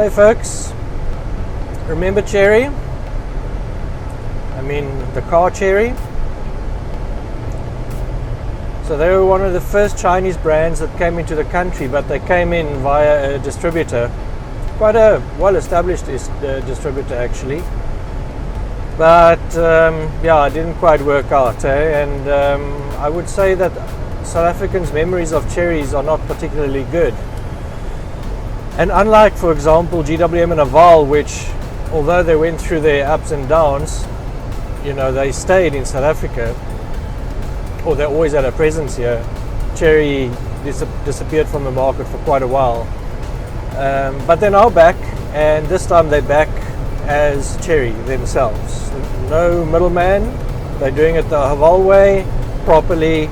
Hey folks, remember Chery? I mean the car Chery? So they were one of the first Chinese brands that came into the country, but they came in via a distributor, quite a well-established distributor actually. But yeah, it didn't quite work out, and I would say that South Africans' memories of Cherys are not particularly good. And unlike, for example, GWM and Haval, which, although they went through their ups and downs, you know, they stayed in South Africa, or they always had a presence here. Chery disappeared from the market for quite a while. But they're now back, and this time they're back as Chery themselves. No middleman, they're doing it the Haval way, properly,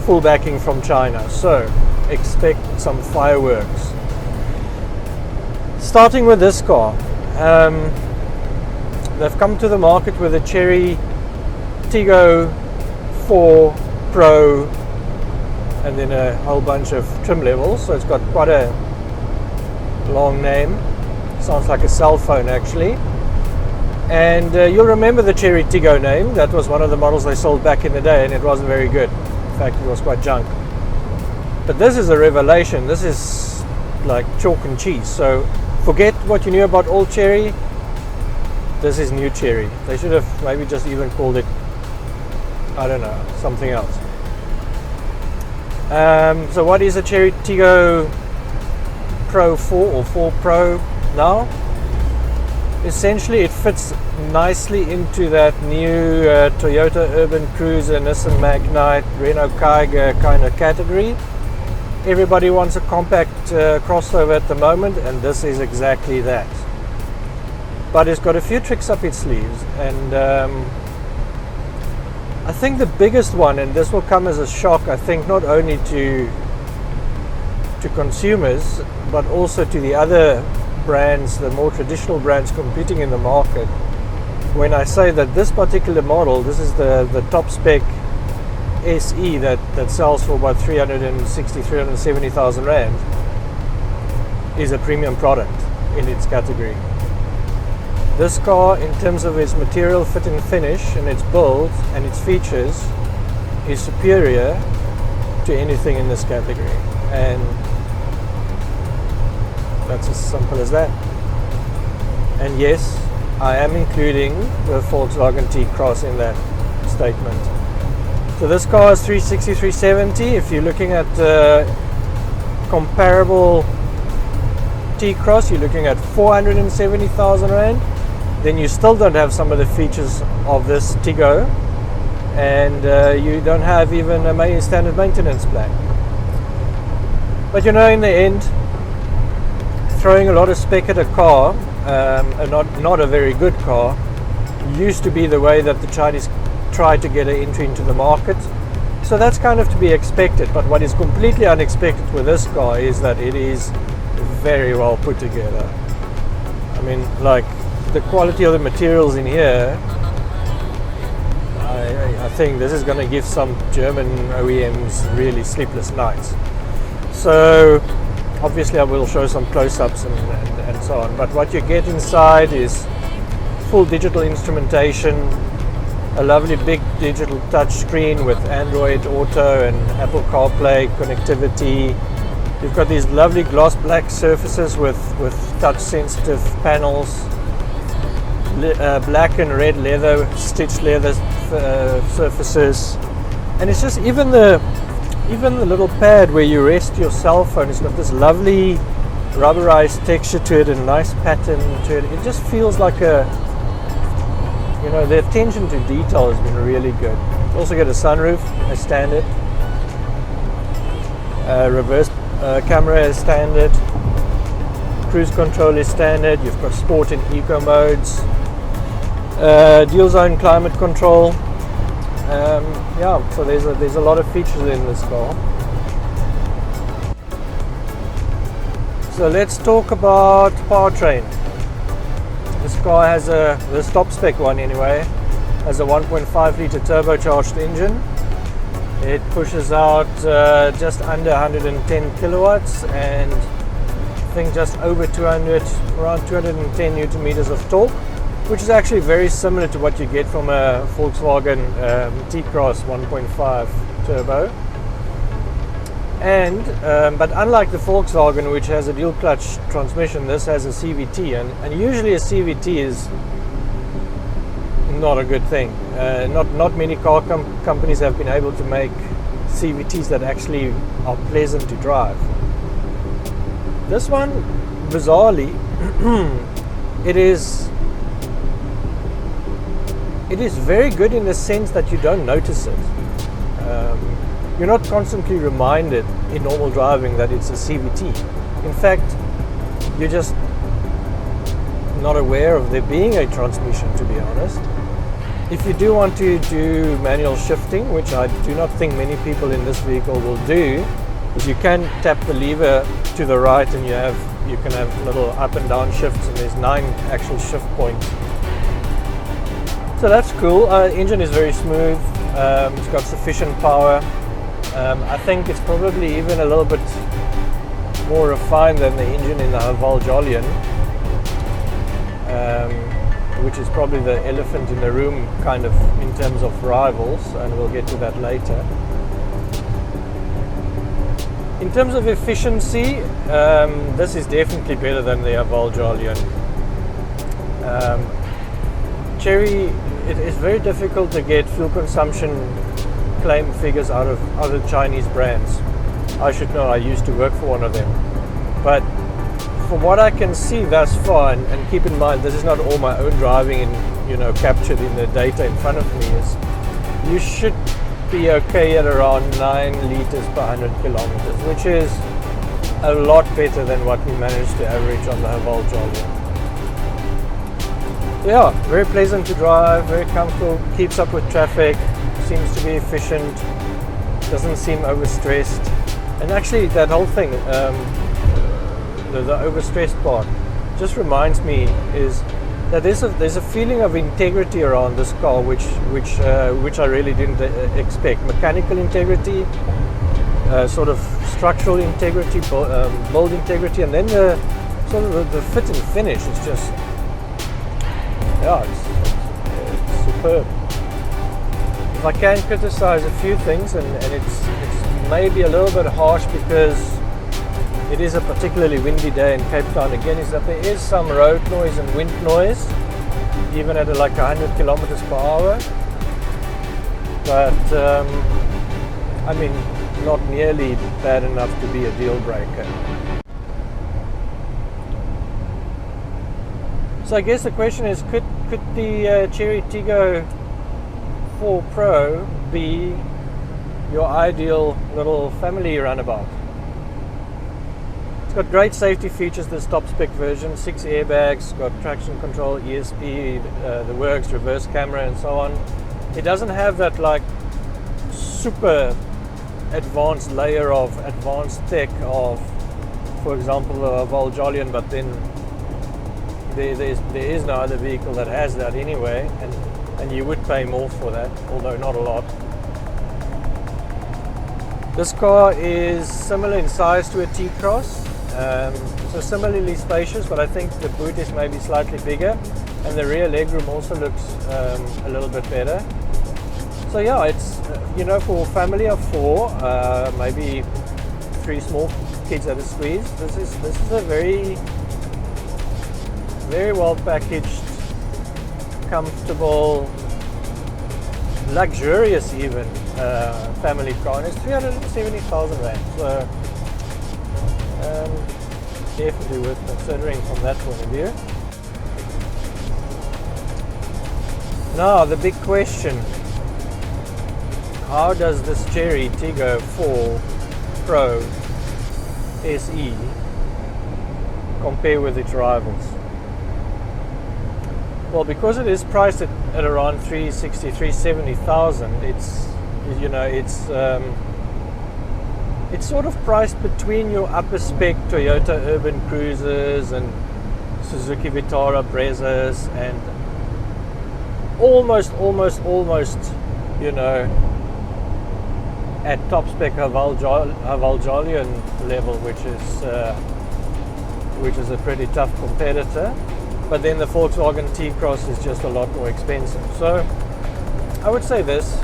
full backing from China. So, expect some fireworks. Starting with this car, they've come to the market with a Chery Tiggo 4 Pro and then a whole bunch of trim levels, so it's got quite a long name. Sounds like a cell phone actually. And you'll remember the Chery Tiggo name. That was one of the models they sold back in the day, and it wasn't very good. In fact, it was quite junk. But this is a revelation. This is like chalk and cheese. So forget what you knew about old Chery. This is new Chery. They should have maybe just even called it, I don't know, something else. So what is a Chery Tiggo Pro 4 or 4 Pro now? Essentially it fits nicely into that new Toyota Urban Cruiser, Nissan Magnite, Renault Kiger kind of category. Everybody wants a compact crossover at the moment, and this is exactly that. But it's got a few tricks up its sleeves, and I think the biggest one, and this will come as a shock, I think, not only to consumers, but also to the other brands, the more traditional brands competing in the market, when I say that this particular model, this is the top spec SE that sells for about 370,000 Rand, is a premium product in its category. This car, in terms of its material fit and finish and its build and its features, is superior to anything in this category, and that's as simple as that. And yes, I am including the Volkswagen T-Cross in that statement. So this car is 360, 370. If you're looking at comparable T-Cross, you're looking at 470,000 Rand. Then you still don't have some of the features of this Tiggo, and you don't have even a standard maintenance plan. But you know, in the end, throwing a lot of spec at a car, not a very good car, used to be the way that the Chinese tried to get an entry into the market. So that's kind of to be expected. But what is completely unexpected with this car is that it is very well put together. I mean, like, the quality of the materials in here, I think this is going to give some German OEMs really sleepless nights. So obviously I will show some close-ups and so on, but what you get inside is full digital instrumentation, a lovely big digital touch screen with Android Auto and Apple CarPlay connectivity. You've got these lovely gloss black surfaces with touch sensitive panels, black and red leather, stitched leather surfaces, and it's just even the little pad where you rest your cell phone, it's got this lovely rubberized texture to it and a nice pattern to it. It just feels like the attention to detail has been really good. Also got a sunroof as standard, reverse camera as standard, cruise control is standard, you've got sport and eco modes, dual zone climate control. So there's a lot of features in this car. So let's talk about powertrain. This car has this top spec one anyway, has a 1.5 litre turbocharged engine. It pushes out just under 110 kilowatts and think just over 200, around 210 Newton meters of torque, which is actually very similar to what you get from a Volkswagen T-Cross 1.5 turbo. And but unlike the Volkswagen, which has a dual clutch transmission, this has a CVT, and usually a CVT is not a good thing. Not many car companies have been able to make CVTs that actually are pleasant to drive. This one, bizarrely, it is very good in the sense that you don't notice it. You're not constantly reminded in normal driving that it's a CVT. In fact, you're just not aware of there being a transmission, to be honest. If you do want to do manual shifting, which I do not think many people in this vehicle will do, is you can tap the lever to the right and you can have little up and down shifts, and there's 9 actual shift points. So that's cool. Engine is very smooth. It's got sufficient power. I think it's probably even a little bit more refined than the engine in the Haval Jolion, which is probably the elephant in the room kind of in terms of rivals, and we'll get to that later. In terms of efficiency, this is definitely better than the Haval Jolion. Chery, it is very difficult to get fuel consumption claim figures out of other Chinese brands. I should know, I used to work for one of them. But from what I can see thus far, and keep in mind this is not all my own driving and captured in the data in front of me, is you should be okay at around 9 liters per 100 kilometers, which is a lot better than what we managed to average on the Haval Jolion. Yeah, very pleasant to drive, very comfortable, keeps up with traffic, seems to be efficient, doesn't seem overstressed. And actually that whole thing, the overstressed part, just reminds me is that there's a feeling of integrity around this car, which I really didn't expect. Mechanical integrity, sort of structural integrity, build integrity, and then the sort of the fit and finish is just, yeah, it's superb. If I can criticize a few things, and it's maybe a little bit harsh because it is a particularly windy day in Cape Town again, is that there is some road noise and wind noise, even at like 100 kilometers per hour. But I mean, not nearly bad enough to be a deal breaker. So I guess the question is, could the Chery Tiggo 4 Pro be your ideal little family runabout? It's got great safety features, this top spec version, 6 airbags, got traction control, ESP, the works, reverse camera and so on. It doesn't have that like super advanced layer of advanced tech of, for example, the Haval Jolion, but then there is no other vehicle that has that anyway, and you would pay more for that, although not a lot. This car is similar in size to a T-Cross, so similarly spacious, but I think the boot is maybe slightly bigger, and the rear legroom also looks a little bit better. So yeah, it's for a family of 4, maybe 3 small kids at a squeeze. This is a very well packaged, comfortable, luxurious even family car, and it's 370,000 rand. So definitely worth considering from that point of view. Now the big question: how does this Chery Tiggo 4 Pro SE compare with its rivals? Well, because it is priced at around 360, 370,000, it's sort of priced between your upper spec Toyota Urban Cruisers and Suzuki Vitara Brezzas and almost, at top spec Haval Jolion level, which is which is a pretty tough competitor. But then the Volkswagen T-Cross is just a lot more expensive. So I would say this.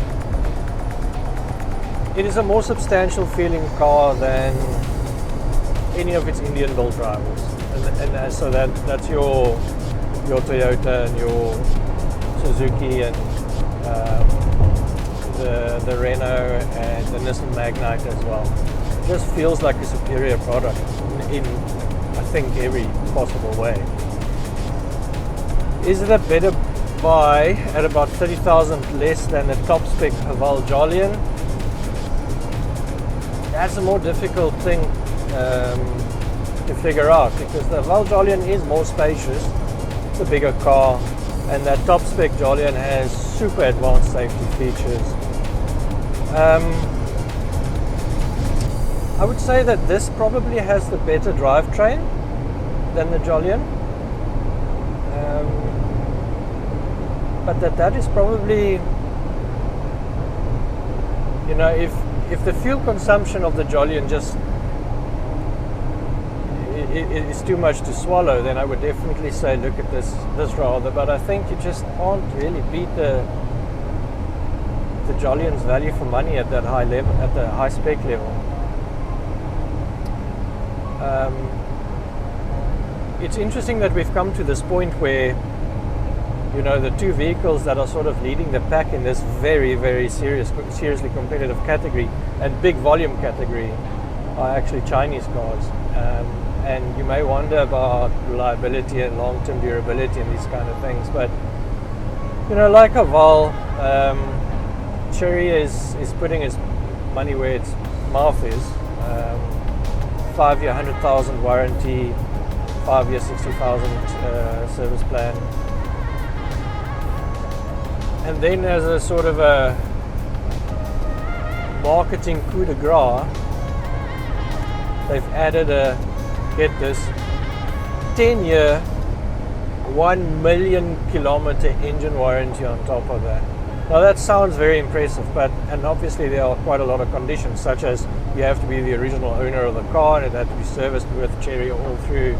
It is a more substantial feeling car than any of its Indian built rivals. And so that's your Toyota and your Suzuki and the Renault and the Nissan Magnite as well. It just feels like a superior product in I think every possible way. Is it a better buy at about 30,000 less than the top spec Haval Jolion? That's a more difficult thing to figure out, because the Haval Jolion is more spacious, it's a bigger car, and that top spec Jolion has super advanced safety features. I would say that this probably has the better drivetrain than the Jolion, but that is probably, you know, if the fuel consumption of the Jolion just is too much to swallow, then I would definitely say look at this rather. But I think you just can't really beat the Jolion's value for money at that high level, at the high spec level. It's interesting that we've come to this point where, you know, the two vehicles that are sort of leading the pack in this very, very seriously competitive category and big volume category are actually Chinese cars. And you may wonder about reliability and long-term durability and these kind of things, but you know, like Haval, Chery is putting its money where its mouth is. 5-year 100,000 warranty, 5-year 60,000 service plan, and then as a sort of a marketing coup de grace, they've added a, get this, 10-year 1 million kilometer engine warranty on top of that. Now that sounds very impressive, and obviously there are quite a lot of conditions, such as you have to be the original owner of the car and it had to be serviced with Chery all through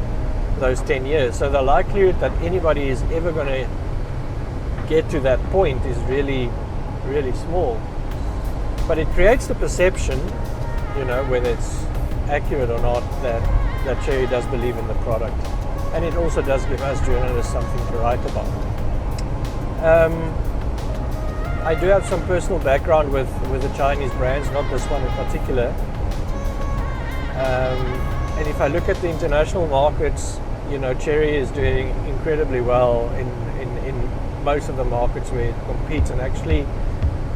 those 10 years. So the likelihood that anybody is ever going to get to that point is really, really small. But it creates the perception, you know, whether it's accurate or not, that Chery does believe in the product. And it also does give us journalists something to write about. I do have some personal background with the Chinese brands, not this one in particular. And if I look at the international markets, you know, Chery is doing incredibly well in most of the markets where it competes, and actually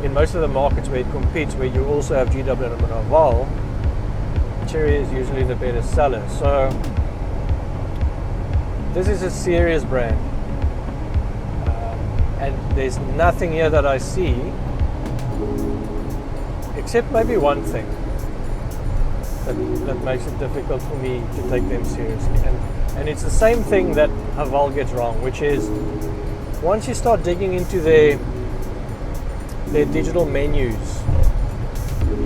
in most of the markets where it competes, where you also have GW and Haval, Chery is usually the better seller. So this is a serious brand. And there's nothing here that I see, except maybe one thing that makes it difficult for me to take them seriously. And it's the same thing that Haval gets wrong, which is once you start digging into their digital menus,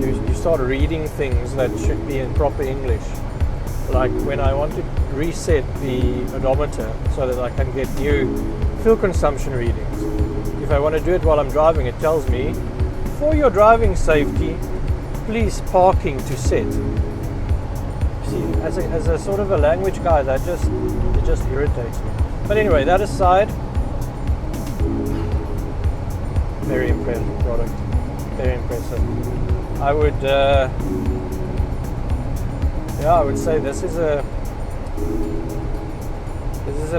you start reading things that should be in proper English. Like when I want to reset the odometer so that I can get new fuel consumption readings. If I want to do it while I'm driving, it tells me, for your driving safety, please parking to set. See, as a sort of a language guy, it just irritates me. But anyway, that aside, very impressive product, very impressive. I would say this is a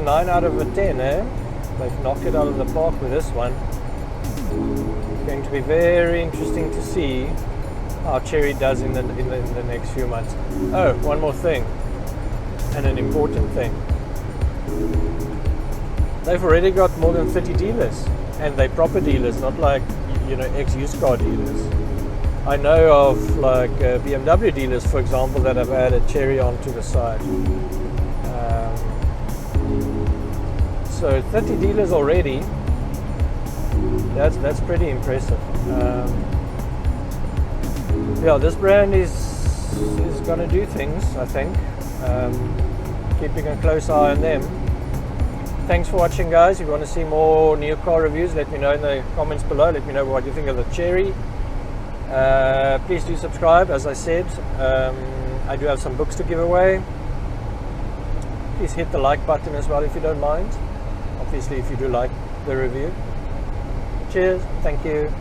9 out of a 10, eh? They've knocked it out of the park with this one. It's going to be very interesting to see how Chery does in the next few months. Oh, one more thing, and an important thing. They've already got more than 30 dealers, and they're proper dealers, not like, you know, ex-used car dealers. I know of like BMW dealers, for example, that have added Chery onto the side. So 30 dealers already. That's pretty impressive. Yeah, this brand is going to do things, I think. keeping a close eye on them. Thanks for watching, guys. If you want to see more new car reviews, let me know in the comments below. Let me know what you think of the Chery. Please do subscribe. As I said, I do have some books to give away. Please hit the like button as well if you don't mind. Obviously, if you do like the review. Cheers. Thank you.